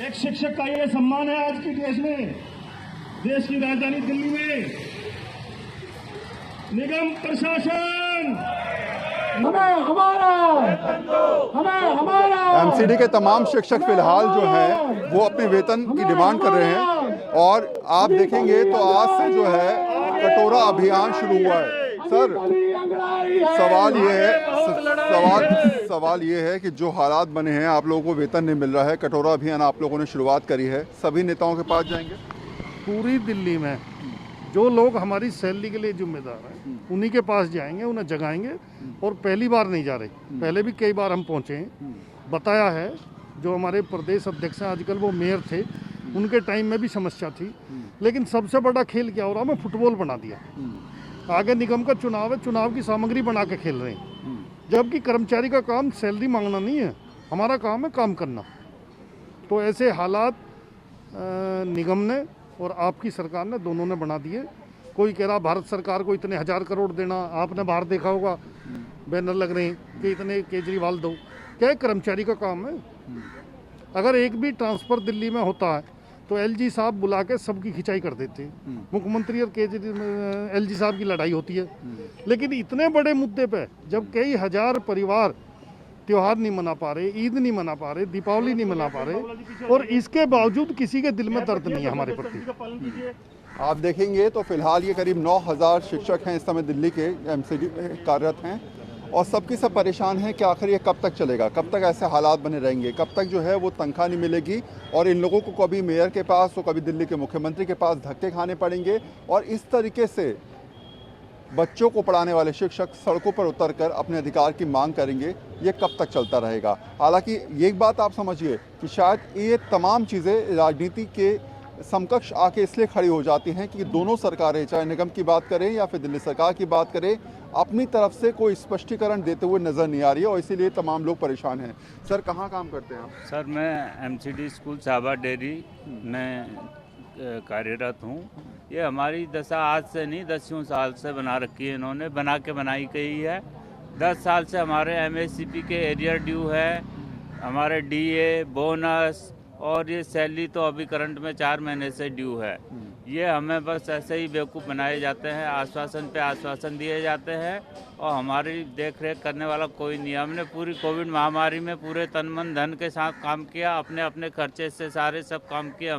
एक शिक्षक का ये सम्मान है आज की देश में, देश की राजधानी दिल्ली में निगम प्रशासन एमसीडी के तमाम शिक्षक फिलहाल जो हैं वो अपने वेतन की डिमांड कर रहे हैं और आप देखेंगे तो आज से जो है कटोरा अभियान शुरू हुआ है। सर, सवाल ये है कि जो हालात बने हैं, आप लोगों को वेतन नहीं मिल रहा है, कटोरा अभियान आप लोगों ने शुरुआत करी है, सभी नेताओं के पास जाएंगे? पूरी दिल्ली में जो लोग हमारी सैलरी के लिए जिम्मेदार हैं उन्हीं के पास जाएंगे, उन्हें जगाएंगे। और पहली बार नहीं जा रहे, पहले भी कई बार हम पहुंचे हैं, बताया है। जो हमारे प्रदेश अध्यक्ष हैं, आजकल वो मेयर थे, उनके टाइम में भी समस्या थी, लेकिन सबसे बड़ा खेल क्या हो रहा है, हमें फुटबॉल बना दिया। आगे निगम का चुनाव है, चुनाव की सामग्री बना के खेल रहे हैं, जबकि कर्मचारी का काम सैलरी मांगना नहीं है, हमारा काम है काम करना। तो ऐसे हालात निगम ने और आपकी सरकार ने, दोनों ने बना दिए। कोई कह रहा भारत सरकार को इतने 1000 करोड़ देना, आपने बाहर देखा होगा बैनर लग रहे हैं कि इतने केजरीवाल दो, क्या कर्मचारी का काम है? अगर एक भी ट्रांसफर दिल्ली में होता है तो एलजी साहब बुला के सबकी खिंचाई कर देते हैं। मुख्यमंत्री और एलजी साहब की लड़ाई होती है, लेकिन इतने बड़े मुद्दे पे जब कई हजार परिवार त्योहार नहीं मना पा रहे, ईद नहीं मना पा रहे, दीपावली नहीं मना पा रहे, और इसके बावजूद किसी के दिल में दर्द नहीं है हमारे प्रति। आप देखेंगे तो फिलहाल ये करीब 9000 शिक्षक हैं इस समय दिल्ली के एमसीडी में कार्यरत हैं और सबकी सब परेशान हैं कि आखिर ये कब तक चलेगा, कब तक ऐसे हालात बने रहेंगे, कब तक जो है वो तनख्वाह नहीं मिलेगी और इन लोगों को कभी मेयर के पास तो कभी दिल्ली के मुख्यमंत्री के पास धक्के खाने पड़ेंगे। और इस तरीके से बच्चों को पढ़ाने वाले शिक्षक सड़कों पर उतरकर अपने अधिकार की मांग करेंगे, ये कब तक चलता रहेगा? हालांकि एक बात आप समझिए कि शायद ये तमाम चीज़ें राजनीति के समकक्ष आके इसलिए खड़ी हो जाती हैं कि दोनों सरकारें, चाहे निगम की बात करें या फिर दिल्ली सरकार की बात करें, अपनी तरफ से कोई स्पष्टीकरण देते हुए नज़र नहीं आ रही है और इसीलिए तमाम लोग परेशान हैं। सर, कहाँ काम करते हैं आप? सर, मैं एमसीडी स्कूल शाहबाद डेयरी में कार्यरत हूँ। ये हमारी दशा आज से नहीं, 10 साल से बना रखी है, इन्होंने बना के बनाई गई है। 10 साल से हमारे एमएससीपी के एरियर ड्यू है, हमारे डीए, बोनस और ये सैलरी तो अभी करंट में 4 महीने से ड्यू है। ये हमें बस ऐसे ही बेवकूफ़ बनाए जाते हैं, आश्वासन पे आश्वासन दिए जाते हैं और हमारी देख रेख करने वाला कोई नहीं। हमने पूरी कोविड महामारी में पूरे तन मन धन के साथ काम किया, अपने अपने खर्चे से सारे सब काम किया।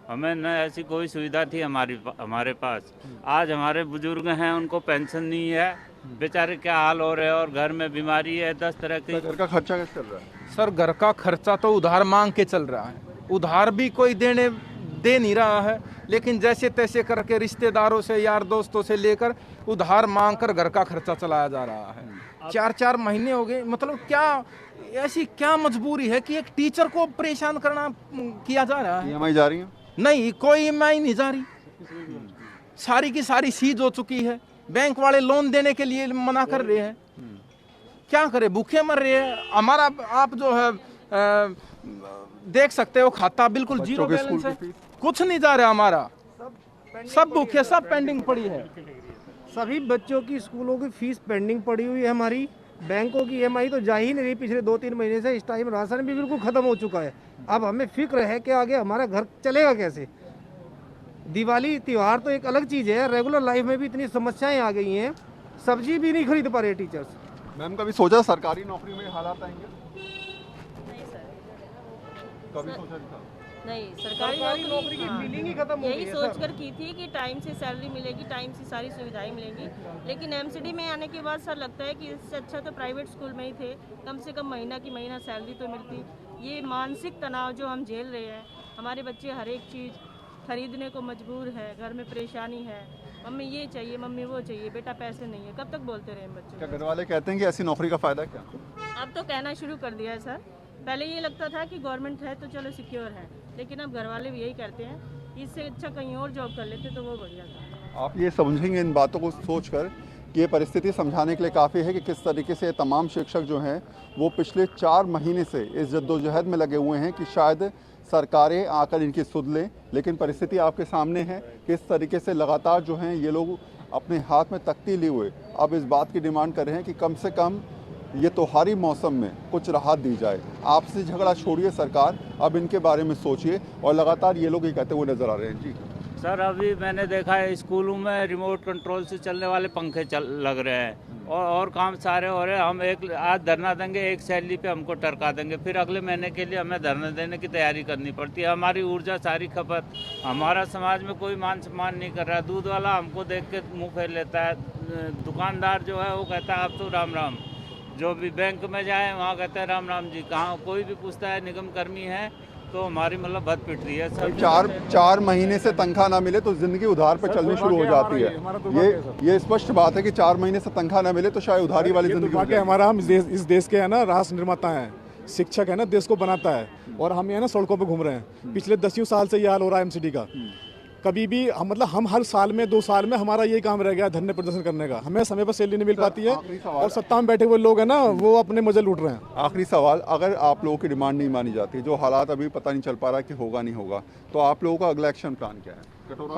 हमें न ऐसी कोई सुविधा थी हमारे पास। आज हमारे बुजुर्ग हैं, उनको पेंशन नहीं है, बेचारे क्या हाल हो रहे हैं, और घर में बीमारी है, 10 तरह की। घर का खर्चा कैसे चल रहा है? सर, घर का खर्चा तो उधार मांग के चल रहा है, उधार भी कोई दे नहीं रहा है, लेकिन जैसे तैसे करके रिश्तेदारों से, यार दोस्तों से लेकर उधार मांग कर घर का खर्चा चलाया जा रहा है। 4-4 महीने हो गए। मतलब क्या ऐसी क्या मजबूरी है कि एक टीचर को परेशान करना किया जा रहा है? ईएमआई जा रही है? नहीं, कोई ईएमआई नहीं जा रही, सारी की सारी सीज हो चुकी है। बैंक वाले लोन देने के लिए मना कर रहे हैं, क्या करे, भूखे मर रहे हैं। हमारा आप जो है देख सकते हो, खाता बिल्कुल जीरो बैलेंस है, कुछ नहीं जा रहा हमारा, सब भूखे, सब पेंडिंग पड़ी है। सभी बच्चों की स्कूलों की फीस पेंडिंग पड़ी हुई है हमारी। बैंकों की ईएमआई तो जा ही नहीं रही पिछले 2-3 महीने से। इस टाइम राशन भी बिल्कुल खत्म हो चुका है। अब हमें फिक्र है कि आगे हमारा घर चलेगा कैसे। दिवाली त्यौहार तो एक अलग चीज़ है, रेगुलर लाइफ में भी इतनी समस्याएं आ गई हैं, सब्जी भी नहीं खरीद पा रहे टीचर्स। मैम, कभी सोचा सरकारी नौकरी में हालात आएंगे? नहीं सर, कभी सोचा था? नहीं, सरकारी नौकरी की फीलिंग ही खत्म हो गई यही है सोच सर। कर की थी कि टाइम से सैलरी मिलेगी, टाइम से सारी सुविधाएं मिलेंगी, लेकिन एमसीडी में आने के बाद सर लगता है कि इससे अच्छा तो प्राइवेट स्कूल में ही थे, कम से कम महीना की महीना सैलरी तो मिलती। ये मानसिक तनाव जो हम झेल रहे हैं, हमारे बच्चे हर एक चीज़ खरीदने को मजबूर है, घर में परेशानी है, मम्मी ये चाहिए, मम्मी वो चाहिए, बेटा पैसे नहीं है, कब तक बोलते रहे बच्चों? क्या घर वाले कहते हैं कि ऐसी नौकरी का फायदा क्या? अब तो कहना शुरू कर दिया है सर। पहले ये लगता था कि गवर्नमेंट है तो चलो सिक्योर है, लेकिन अब घर वाले भी यही कहते हैं कि इससे अच्छा कहीं और जॉब कर लेते तो वो बढ़िया था। आप ये समझेंगे इन बातों को सोचकर कि ये परिस्थिति समझाने के लिए काफ़ी है कि किस तरीके से तमाम शिक्षक जो हैं वो पिछले 4 महीने से इस जद्दोजहद में लगे हुए हैं कि शायद सरकारें आकर इनकी सुध लें, लेकिन परिस्थिति आपके सामने है। किस तरीके से लगातार जो हैं ये लोग अपने हाथ में तख्ती लिए हुए अब इस बात की डिमांड कर रहे हैं कि कम से कम ये त्योहारी मौसम में कुछ राहत दी जाए। आपसी झगड़ा छोड़िए सरकार, अब इनके बारे में सोचिए। और लगातार ये लोग ये कहते हुए नजर आ रहे हैं। जी सर, अभी मैंने देखा है स्कूलों में रिमोट कंट्रोल से चलने वाले पंखे लग रहे हैं और काम सारे हो रहे हैं। हम एक आज धरना देंगे, एक सैलरी पे हमको टरका देंगे, फिर अगले महीने के लिए हमें धरना देने की तैयारी करनी पड़ती है। हमारी ऊर्जा सारी खपत, हमारा समाज में कोई मान सम्मान नहीं कर रहा है। दूध वाला हमको देख के मुँह फेर लेता है, दुकानदार जो है वो कहता है अब तो राम राम। जो भी बैंक में जाए वहाँ कहते हैं राम राम जी। कहाँ कोई भी पूछता है निगम कर्मी है तो हमारी मतलब बद पिट रही है सब। चार महीने से तनख्वाह ना मिले तो जिंदगी उधार पर चलनी शुरू हो जाती है। ये स्पष्ट बात है कि 4 महीने से तनख्वाह ना मिले तो शायद उधारी वाली जिंदगी। हमारा हम इस देश के है ना राष्ट्र निर्माता हैं, शिक्षक है ना, देश को बनाता है, और हम ये ना सड़कों पे घूम रहे हैं। पिछले 10 साल से ये हाल हो रहा है एमसीडी का। कभी भी हम हर साल में 2 साल में हमारा ये काम रह गया धरने प्रदर्शन करने का। हमें समय पर सैलरी नहीं मिल पाती है और सत्ता में बैठे हुए लोग हैं ना वो अपने मजे लूट रहे हैं। आखिरी सवाल, अगर आप लोगों की डिमांड नहीं मानी जाती, जो हालात अभी पता नहीं चल पा रहा कि होगा नहीं होगा, तो आप लोगों का अगला एक्शन प्लान क्या है?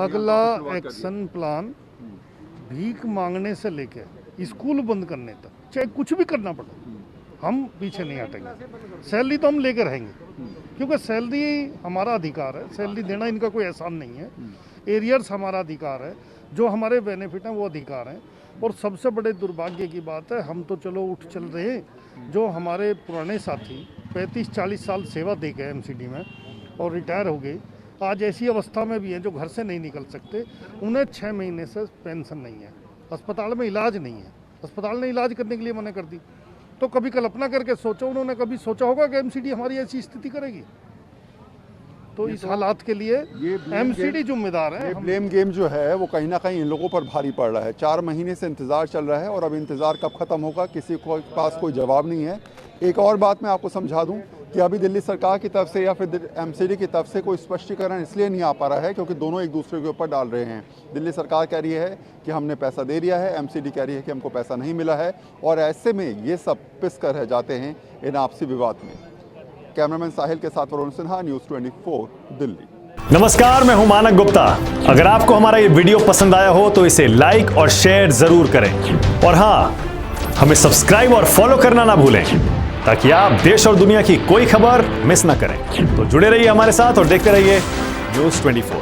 अगला एक्शन प्लान भीख मांगने से लेके स्कूल बंद करने तक, चाहे कुछ भी करना पड़े, हम पीछे नहीं हटेंगे। सैलरी तो हम लेकर रहेंगे क्योंकि सैलरी हमारा अधिकार है, सैलरी देना इनका कोई एहसान नहीं है। एरियर्स हमारा अधिकार है, जो हमारे बेनिफिट हैं वो अधिकार हैं। और सबसे बड़े दुर्भाग्य की बात है, हम तो चलो उठ चल रहे हैं, जो हमारे पुराने साथी 35-40 साल सेवा दे गए एमसीडी में और रिटायर हो गए, आज ऐसी अवस्था में भी हैं जो घर से नहीं निकल सकते। उन्हें 6 महीने से पेंशन नहीं है, अस्पताल में इलाज नहीं है, अस्पताल ने इलाज करने के लिए मना कर दी। तो कभी कल्पना करके सोचो, उन्होंने कभी सोचा होगा कि एमसीडी हमारी ऐसी स्थिति करेगी? तो इस हालात के लिए एमसीडी जिम्मेदार है। ये ब्लेम गेम जो है वो कहीं ना कहीं इन लोगों पर भारी पड़ रहा है। 4 महीने से इंतज़ार चल रहा है और अब इंतज़ार कब ख़त्म होगा किसी को पास कोई जवाब नहीं है। एक और बात मैं आपको समझा दूं कि अभी दिल्ली सरकार की तरफ से या फिर एमसीडी की तरफ से कोई स्पष्टीकरण इसलिए नहीं आ पा रहा है क्योंकि दोनों एक दूसरे के ऊपर डाल रहे हैं। दिल्ली सरकार कह रही है कि हमने पैसा दे दिया है, एमसीडी कह रही है कि हमको पैसा नहीं मिला है, और ऐसे में ये सब पिस कर रह जाते हैं इन आपसी विवाद में। कैमरामैन साहिल के साथ वरुण सिन्हा, न्यूज़ 24 दिल्ली। नमस्कार, मैं हूं मानक गुप्ता। अगर आपको हमारा ये वीडियो पसंद आया हो तो इसे लाइक और शेयर जरूर करें, और हाँ, हमें सब्सक्राइब और फॉलो करना ना भूलें ताकि आप देश और दुनिया की कोई खबर मिस ना करें। तो जुड़े रहिए हमारे साथ और देखते रहिए न्यूज़ 24।